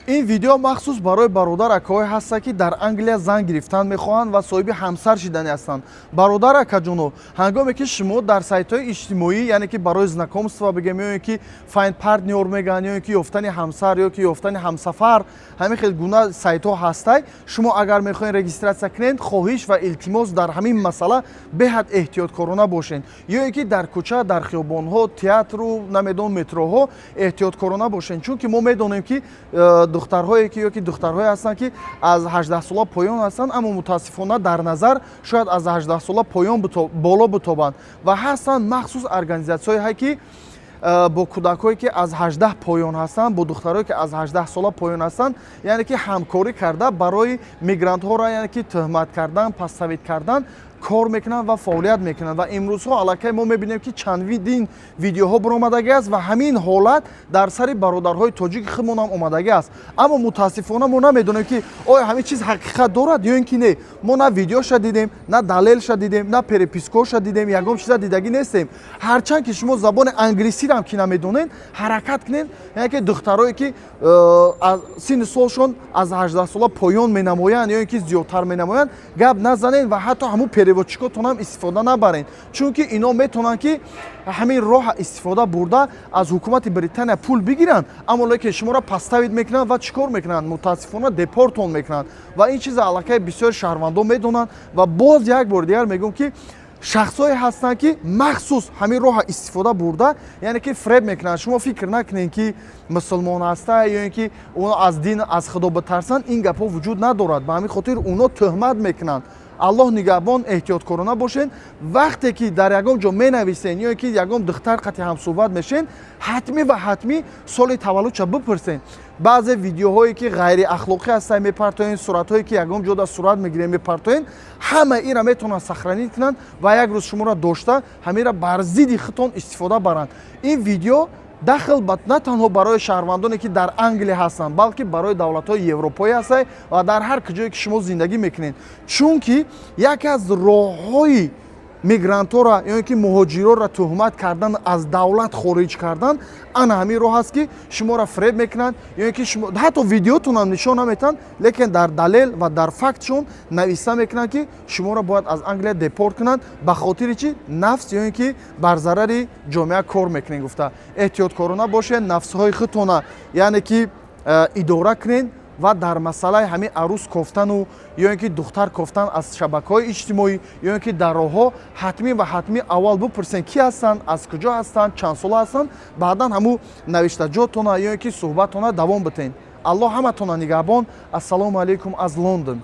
ин видео махсус барои бародар акаҳое ҳаста ки дар Англия зан гирифтан мехоҳанд ва соҳиби ҳамсар шидани ҳастанд. Бародар акаҷоно, ҳангоме ки шумо дар сайтҳои иҷтимоӣ, яъне ки барои знакомства бигем, ё ин ки find partner мегӯянд, ё ин ки ёфтани ҳамсар ё ки ёфтани ҳамсафар, ҳамин хел гуна сайтҳо ҳастай. Шумо агар мехоҳед регистратсия кунед, хоҳиш ва илтимос дар ҳамин масъала беҳад эҳтиёткорона бошед. Ё ин ки дар кӯча, дар хиёбонҳо, театру, намедонам метроҳо эҳтиёткорона бошед. Чунки мо медонем ки духтарҳое ки ёки духтарҳое ҳастанд ки аз 18 сола поён ҳастанд, аммо мутаассифона дар назар шояд аз 18 сола поён боло битобанд. Ва ҳастанд махсус организатсияҳое ки бо кӯдакҳое ки аз 18 поён ҳастанд, бо духтарҳое ки аз 18 сола поён ҳастанд, яъне ки ҳамкорӣ карда барои мигрантҳоро яъне ки тӯҳмат кардан, паставид кардан кор мекунанд ва фаъолият мекунанд. Ва имрӯзҳо аллакай мо мебинем ки чандин видеоҳо баромадагӣ аст ва ҳамин ҳолат дар сари бародарҳои тоҷики худмон ҳам омадагӣ аст. Аммо мутаассифона мо намедонем ки оя ҳамин чиз ҳақиқат дорад ё ин ки не. Мо на видеоша дидем, на далелша дидем, на перепискоша дидем, ягон чиза дидагӣ нестем. Ҳарчанд ки шумо забони англисиро ки намедонед, ҳаракат кунед, яъне ки духтарое ки аз синни солшон аз 18 сола поён менамоянд ё ин ки зиёдтар менамоянд, гап назанед ва ҳатто ҳамун переводчикотон ҳам истифода набаред. Чунки ино метавонанд ки ҳамин роҳа истифода бурда аз ҳукумати Британия пул бигиранд, аммо лекин шуморо паставид мекунанд ва чӣ кор мекунанд? Мутаассифона депортон мекунанд. Ва ин чиза аллакай бисёр шаҳрвандон медонанд. Ва боз як бори дигар мегӯям ки шахсое ҳастанд ки махсус ҳамин роҳа истифода бурда, яъне ки фреб мекунанд. Шумо фикр накунед ки мусулмон ҳаста ё ин ки оно аз дин, аз худо битарсанд, ин гапҳо вуҷуд надорад. Ба ҳамин хотир оно тӯҳмат мекунанд. аллоҳ нигаҳбон, эҳтиёткорона бошед. Вақте ки дар ягон ҷо менависед ё ин ки ягон духтар қати ҳамсӯҳбат мешед, ҳатмӣ ва ҳатмӣ соли таваллудша бипурсед. баъзе видеоҳое ки ғайриахлоқӣ ҳастанд мепартоен, суратҳое ки ягон ҷода сурат мегирем мепартоен, ҳама ира метавонанд сохранӣ кунанд ва як рӯз шуморо дошта ҳамира бар зидди худтон истифода баранд. Ин видео дахл на танҳо барои шаҳрвандоне ки дар Англия ҳастанд, балки барои давлатҳои европоӣ ҳастанд ва дар ҳар куҷое ки шумо зиндагӣ мекунед. Чунки яке аз роҳҳои мигрантҳоро ё ин ки муҳоҷиротро тӯҳмат кардан, аз давлат хориҷ кардан, ана ҳамин роҳ аст ки шуморо фреб мекунанд, ё ин ки шумо ҳатто видеотон ҳам нишон наметиҳанд, лекин дар далел ва дар фактшон нависта мекунанд ки шуморо бояд аз Англия депорт кунанд ба хотири чӣ? Нафс ё ин ки бар зарари ҷомеа кор мекунед гуфта. Эҳтиёткорона бошед, нафсҳои худтонро яъне ки идора кунед ва дар масъалаи ҳамин арӯс кофтану ё ин ки духтар кофтан аз шабакаҳои иҷтимоӣ ё ин ки дар роҳҳо ҳатмӣ ва ҳатмӣ аввал бипурсед ки ҳастанд, аз куҷо ҳастанд, чанд сола ҳастанд, баъдан ҳамун навиштаҷотона ё ин ки суҳбатона давом битен. аллоҳ ҳаматона нигаҳбон. Ассалому алайкум аз Лондон.